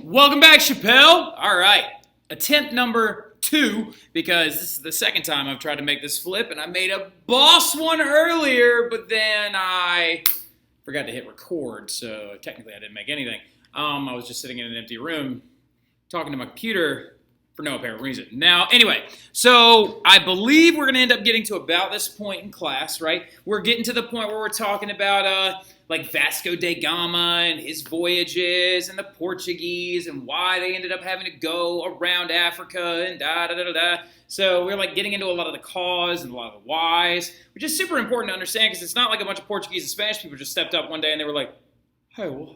Welcome back, Chappelle. All right, attempt number 2, because this is the second time I've tried to make this flip, and I made a boss one earlier, but then I forgot to hit record, so technically I didn't make anything. I was just sitting in an empty room talking to my computer for no apparent reason. Now, anyway, so I believe we're going to end up getting to about this point in class, right? We're getting to the point where we're talking about like Vasco da Gama and his voyages and the Portuguese and why they ended up having to go around Africa and da-da-da-da-da. So we're like getting into a lot of the cause and a lot of the whys, which is super important to understand because it's not like a bunch of Portuguese and Spanish people just stepped up one day and they were like, hey, well,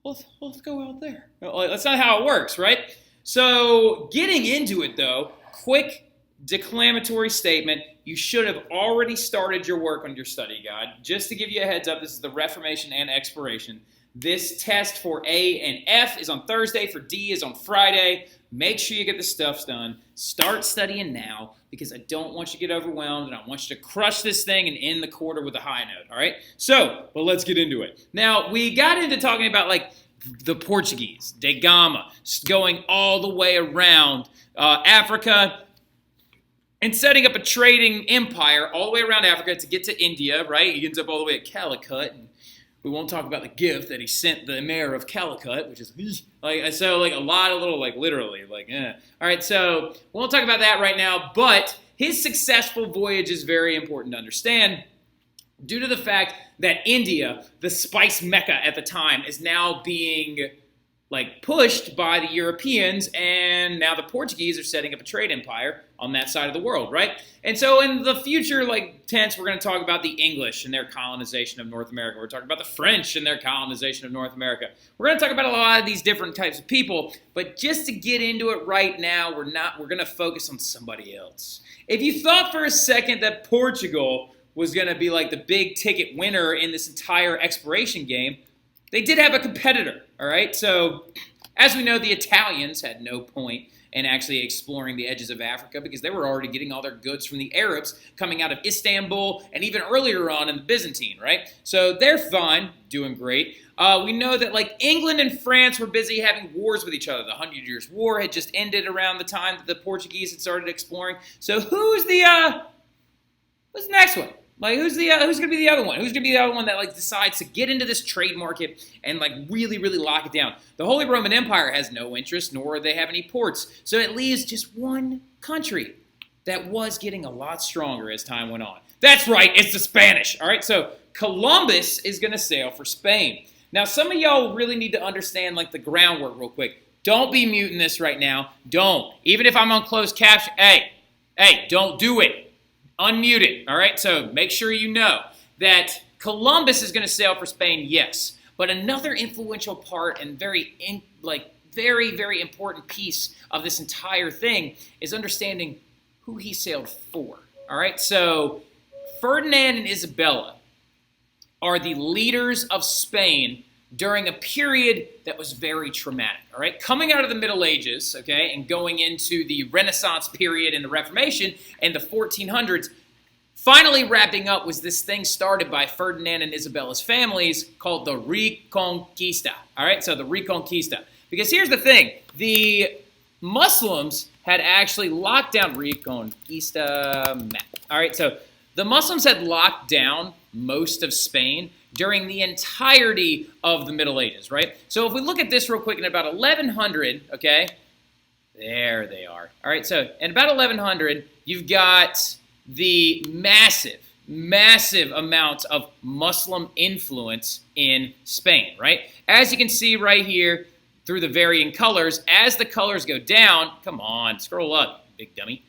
let's go out there. That's not how it works, right? So getting into it, though, quick declamatory statement. You should have already started your work on your study guide. Just to give you a heads up, this is the Reformation and Expiration. This test for A and F is on Thursday. For D is on Friday. Make sure you get the stuff done. Start studying now because I don't want you to get overwhelmed and I want you to crush this thing and end the quarter with a high note, all right? So, well, let's get into it. Now, we got into talking about, like, the Portuguese, da Gama, going all the way around Africa and setting up a trading empire all the way around Africa to get to India, right? He ends up all the way at Calicut. And we won't talk about the gift that he sent the mayor of Calicut, which is like, so like a lot of little, like literally, like, eh. All right, so we won't talk about that right now, but his successful voyage is very important to understand due to the fact that India, the spice mecca at the time, is now being like pushed by the Europeans, and now the Portuguese are setting up a trade empire on that side of the world, right? And so in the future, like, tense, we're going to talk about the English and their colonization of North America. We're talking about the French and their colonization of North America. We're going to talk about a lot of these different types of people, but just to get into it right now, we're going to focus on somebody else. If you thought for a second that Portugal was going to be like the big ticket winner in this entire exploration game, they did have a competitor, all right? So, as we know, the Italians had no point in actually exploring the edges of Africa because they were already getting all their goods from the Arabs coming out of Istanbul and even earlier on in the Byzantine, right? So they're fine, doing great. We know that like England and France were busy having wars with each other. The 100 Years' War had just ended around the time that the Portuguese had started exploring. So what's the next one? Like, who's gonna be the other one? Who's gonna be the other one that like decides to get into this trade market and like really, really lock it down? The Holy Roman Empire has no interest, nor do they have any ports. So it leaves just one country that was getting a lot stronger as time went on. That's right, it's the Spanish. All right, so Columbus is gonna sail for Spain. Now, some of y'all really need to understand like the groundwork real quick. Don't be muting this right now. Don't. Even if I'm on closed caption, hey, don't do it. Unmute it, all right? So make sure you know that Columbus is going to sail for Spain, yes. But another influential part and very, very important piece of this entire thing is understanding who he sailed for, all right? So Ferdinand and Isabella are the leaders of Spain during a period that was very traumatic, all right? Coming out of the Middle Ages, okay, and going into the Renaissance period and the Reformation and the 1400s, finally wrapping up was this thing started by Ferdinand and Isabella's families called the Reconquista, all right? So the Reconquista. Because here's the thing. The Muslims had actually locked down Reconquista map, all right? So the Muslims had locked down most of Spain during the entirety of the Middle Ages, right? So if we look at this real quick, in about 1100, okay, there they are. All right, so in about 1100, you've got the massive amounts of Muslim influence in Spain, right? As you can see right here through the varying colors, as the colors go down, come on, scroll up, big dummy.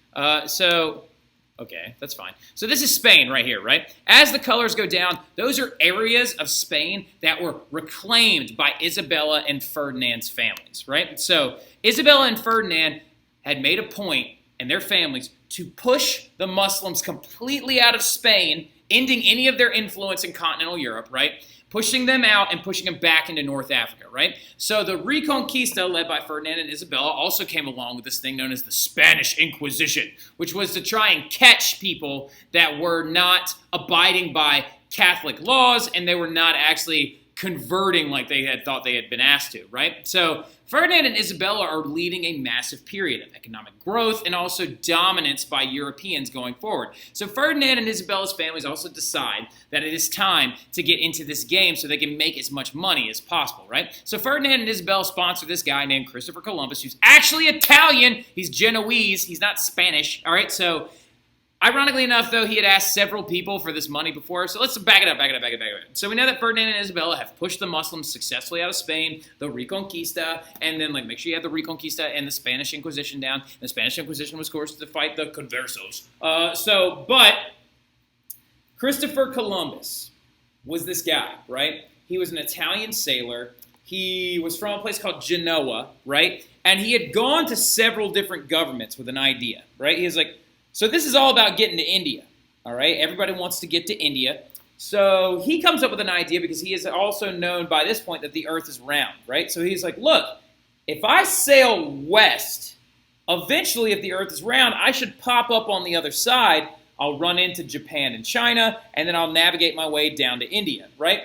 Okay, that's fine. So this is Spain right here, right? As the colors go down, those are areas of Spain that were reclaimed by Isabella and Ferdinand's families, right? So Isabella and Ferdinand had made a point, and their families, to push the Muslims completely out of Spain, ending any of their influence in continental Europe, right? Pushing them out and pushing them back into North Africa, right? So the Reconquista, led by Ferdinand and Isabella, also came along with this thing known as the Spanish Inquisition, which was to try and catch people that were not abiding by Catholic laws, and they were not actually converting like they had thought they had been asked to, right? So Ferdinand and Isabella are leading a massive period of economic growth and also dominance by Europeans going forward. So Ferdinand and Isabella's families also decide that it is time to get into this game so they can make as much money as possible, right? So Ferdinand and Isabella sponsor this guy named Christopher Columbus, who's actually Italian. He's Genoese. He's not Spanish, all right? So ironically enough, though, he had asked several people for this money before, so let's back it up. So we know that Ferdinand and Isabella have pushed the Muslims successfully out of Spain, the Reconquista, and then, make sure you have the Reconquista and the Spanish Inquisition down. The Spanish Inquisition was, of course, to fight the conversos. But Christopher Columbus was this guy, right? He was an Italian sailor. He was from a place called Genoa, right? And he had gone to several different governments with an idea, right? He was like, so this is all about getting to India, all right? Everybody wants to get to India. So he comes up with an idea because he is also known by this point that the earth is round, right? So he's like, look, if I sail west, eventually if the earth is round, I should pop up on the other side. I'll run into Japan and China, and then I'll navigate my way down to India, right?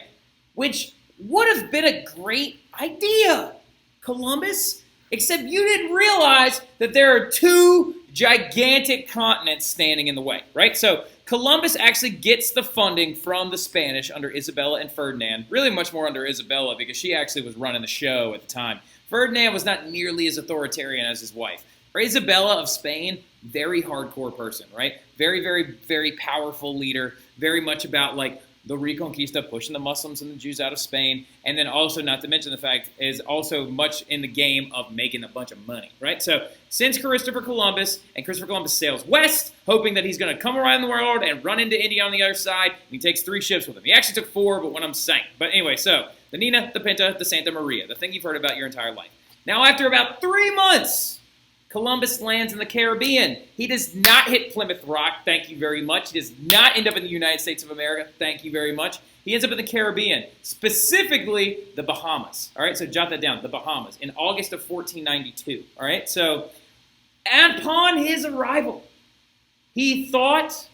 Which would have been a great idea, Columbus, except you didn't realize that there are two gigantic continents standing in the way, right? So Columbus actually gets the funding from the Spanish under Isabella and Ferdinand, really much more under Isabella because she actually was running the show at the time. Ferdinand was not nearly as authoritarian as his wife. For Isabella of Spain, very hardcore person, right? Very, very, very powerful leader, very much about the Reconquista, pushing the Muslims and the Jews out of Spain, and then also, not to mention the fact, is also much in the game of making a bunch of money, right? So since Christopher Columbus sails west, hoping that he's going to come around the world and run into India on the other side, and he takes 3 ships with him. He actually took 4, but one of them sank. But anyway, so the Nina, the Pinta, the Santa Maria, the thing you've heard about your entire life. Now, after about 3 months, Columbus lands in the Caribbean. He does not hit Plymouth Rock, thank you very much. He does not end up in the United States of America, thank you very much. He ends up in the Caribbean, specifically the Bahamas. All right, so jot that down, the Bahamas, in August of 1492. All right, so upon his arrival, he thought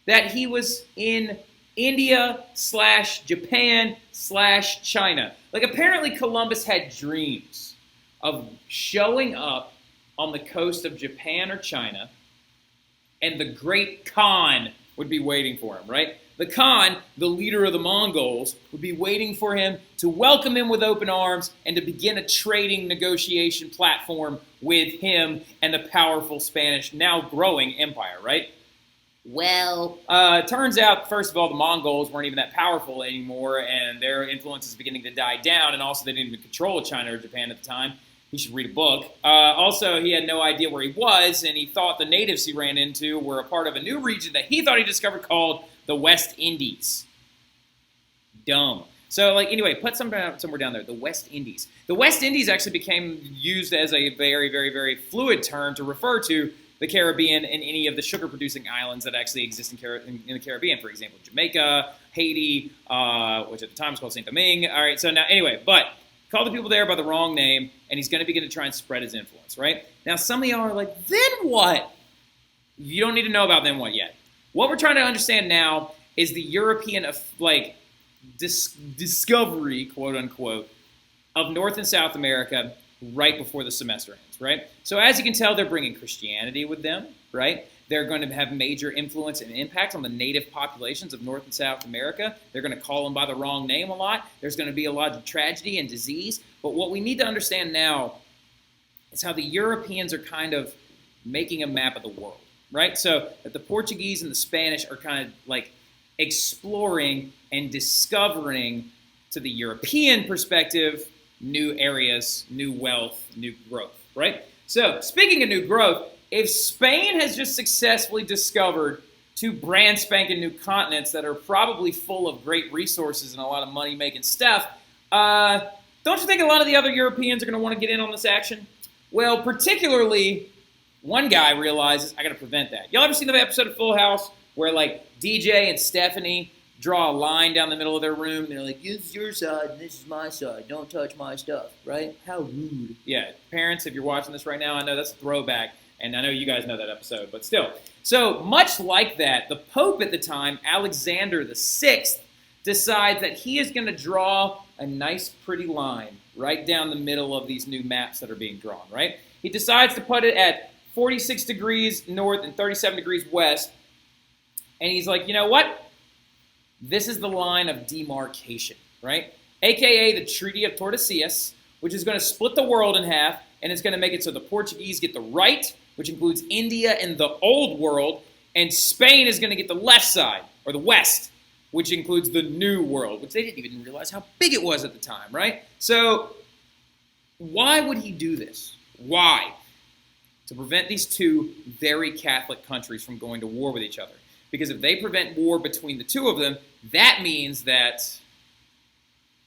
that he was in India/Japan/China. Apparently Columbus had dreams of showing up on the coast of Japan or China, and the Great Khan would be waiting for him, right? The Khan, the leader of the Mongols, would be waiting for him to welcome him with open arms and to begin a trading negotiation platform with him and the powerful Spanish, now growing empire, right? Well, it turns out, first of all, the Mongols weren't even that powerful anymore, and their influence is beginning to die down, and also they didn't even control China or Japan at the time. He should read a book. Also, he had no idea where he was, and he thought the natives he ran into were a part of a new region that he thought he discovered called the West Indies. Dumb. So, anyway, put somewhere down there, the West Indies. The West Indies actually became used as a very, very, very fluid term to refer to the Caribbean and any of the sugar-producing islands that actually exist in the Caribbean. For example, Jamaica, Haiti, which at the time was called Saint Domingue. All right, so now, anyway, but called the people there by the wrong name, and he's going to begin to try and spread his influence, right? Now, some of y'all are like, then what? You don't need to know about then what yet. What we're trying to understand now is the European, discovery, quote-unquote, of North and South America right before the semester ends, right? So as you can tell, they're bringing Christianity with them, right? They're going to have major influence and impact on the native populations of North and South America. They're going to call them by the wrong name a lot. There's going to be a lot of tragedy and disease. But what we need to understand now is how the Europeans are kind of making a map of the world, right? So that the Portuguese and the Spanish are kind of exploring and discovering, to the European perspective, new areas, new wealth, new growth, right? So speaking of new growth, if Spain has just successfully discovered 2 brand spanking new continents that are probably full of great resources and a lot of money-making stuff, don't you think a lot of the other Europeans are going to want to get in on this action? Well, particularly, one guy realizes, I got to prevent that. Y'all ever seen the episode of Full House where, DJ and Stephanie draw a line down the middle of their room, and they're like, this is your side, and this is my side. Don't touch my stuff, right? How rude. Yeah, parents, if you're watching this right now, I know that's a throwback. And I know you guys know that episode, but still. So much like that, the Pope at the time, Alexander VI, decides that he is going to draw a nice pretty line right down the middle of these new maps that are being drawn, right? He decides to put it at 46 degrees north and 37 degrees west. And he's like, you know what? This is the line of demarcation, right? AKA the Treaty of Tordesillas, which is going to split the world in half, and it's going to make it so the Portuguese get the right, which includes India and the old world, and Spain is going to get the left side, or the west, which includes the new world, which they didn't even realize how big it was at the time, right? So why would he do this? Why? To prevent these two very Catholic countries from going to war with each other. Because if they prevent war between the two of them, that means that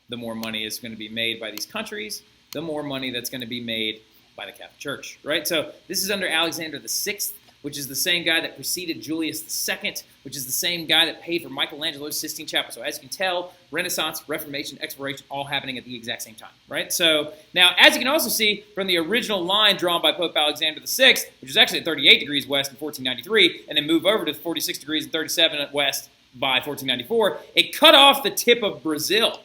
the more money is going to be made by these countries, the more money that's going to be made by the Catholic Church, right? So this is under Alexander VI, which is the same guy that preceded Julius II, which is the same guy that paid for Michelangelo's Sistine Chapel. So as you can tell, Renaissance, Reformation, Exploration, all happening at the exact same time, right? So now, as you can also see from the original line drawn by Pope Alexander VI, which was actually at 38 degrees west in 1493, and then move over to 46 degrees and 37 at west by 1494, it cut off the tip of Brazil,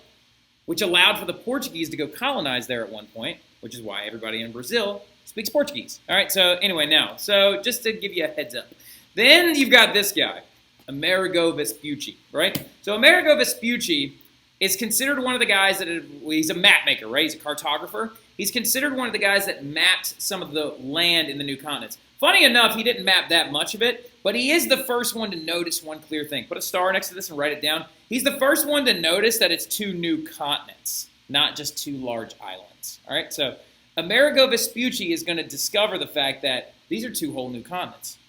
which allowed for the Portuguese to go colonize there at one point, which is why everybody in Brazil speaks Portuguese. All right, so anyway, now, so just to give you a heads up. Then you've got this guy, Amerigo Vespucci, right? So Amerigo Vespucci is considered one of the guys he's a map maker, right? He's a cartographer. He's considered one of the guys that mapped some of the land in the new continents. Funny enough, he didn't map that much of it, but he is the first one to notice one clear thing. Put a star next to this and write it down. He's the first one to notice that it's two new continents, not just two large islands. All right, so Amerigo Vespucci is going to discover the fact that these are two whole new continents.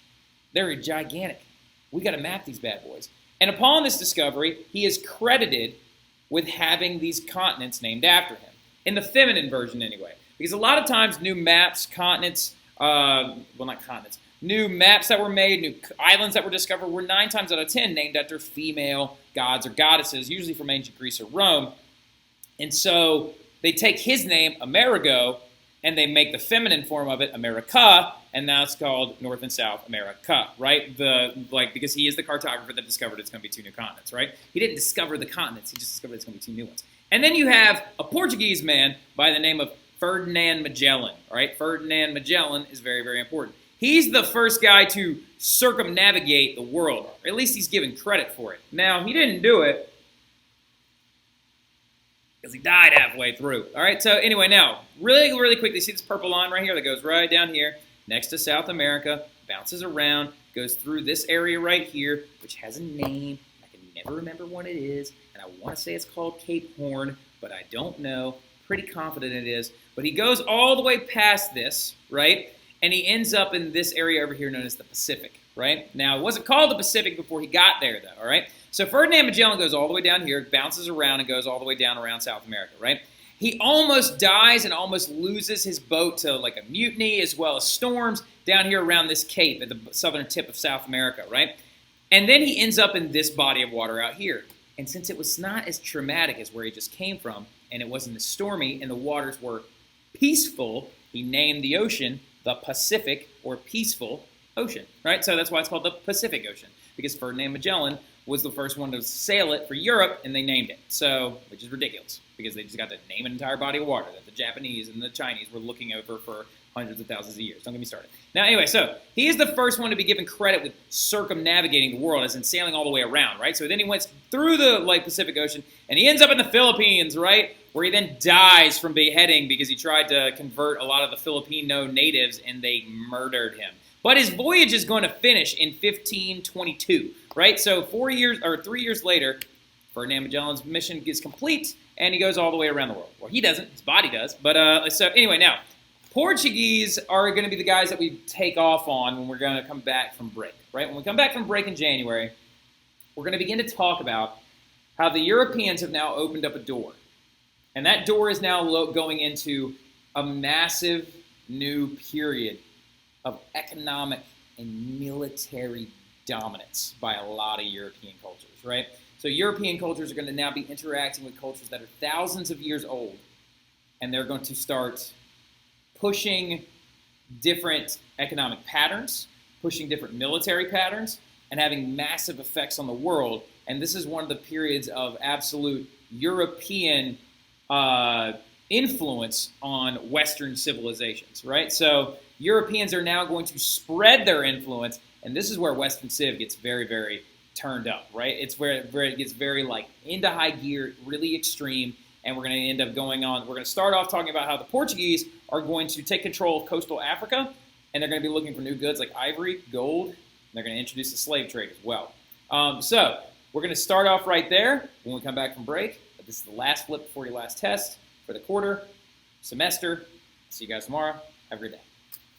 They're gigantic. We got to map these bad boys. And upon this discovery, he is credited with having these continents named after him, in the feminine version anyway. Because a lot of times new maps, continents, new maps that were made, new islands that were discovered were 9 times out of 10 named after female gods or goddesses, usually from ancient Greece or Rome. And so they take his name, Amerigo, and they make the feminine form of it, America, and now it's called North and South America, right? Because he is the cartographer that discovered it's going to be 2 new continents, right? He didn't discover the continents, he just discovered it's going to be 2 new ones. And then you have a Portuguese man by the name of Ferdinand Magellan, all right? Ferdinand Magellan is very, very important. He's the first guy to circumnavigate the world, or at least he's given credit for it. Now, he didn't do it because he died halfway through. All right, so anyway, now, really, really quickly, see this purple line right here that goes right down here next to South America, bounces around, goes through this area right here, which has a name. I can never remember what it is, and I want to say it's called Cape Horn, but I don't know. Pretty confident it is. But he goes all the way past this, right? And he ends up in this area over here known as the Pacific, right? Now, it wasn't called the Pacific before he got there, though, all right? So Ferdinand Magellan goes all the way down here, bounces around, and goes all the way down around South America, right? He almost dies and almost loses his boat to like a mutiny as well as storms down here around this cape at the southern tip of South America, right? And then he ends up in this body of water out here. And since it was not as traumatic as where he just came from, and it wasn't as stormy, and the waters were peaceful, he named the ocean the Pacific, or Peaceful Ocean, right? So that's why it's called the Pacific Ocean, because Ferdinand Magellan was the first one to sail it for Europe, and they named it. So, which is ridiculous, because they just got to name an entire body of water that the Japanese and the Chinese were looking over for hundreds of thousands of years. Don't get me started. Now, anyway, so he is the first one to be given credit with circumnavigating the world, as in sailing all the way around, right? So then he went through the Pacific Ocean, and he ends up in the Philippines, right? Where he then dies from beheading because he tried to convert a lot of the Filipino natives, and they murdered him. But his voyage is going to finish in 1522, right? So 3 years later, Ferdinand Magellan's mission is complete, and he goes all the way around the world. Well, he doesn't. His body does. But so anyway, now, Portuguese are going to be the guys that we take off on when we're going to come back from break, right? When we come back from break in January, we're going to begin to talk about how the Europeans have now opened up a door. And that door is now going into a massive new period of economic and military dominance by a lot of European cultures, right? So European cultures are going to now be interacting with cultures that are thousands of years old, and they're going to start pushing different economic patterns, pushing different military patterns, and having massive effects on the world. And this is one of the periods of absolute European influence on Western civilizations, right? So Europeans are now going to spread their influence, and this is where Western Civ gets very, very turned up, right? It's where it gets very like into high gear, really extreme, and we're going to end up going on. We're going to start off talking about how the Portuguese are going to take control of coastal Africa, and they're going to be looking for new goods like ivory, gold, and they're going to introduce the slave trade as well. So we're going to start off right there when we come back from break. This is the last flip before your last test for the quarter, semester. See you guys tomorrow. Have a great day.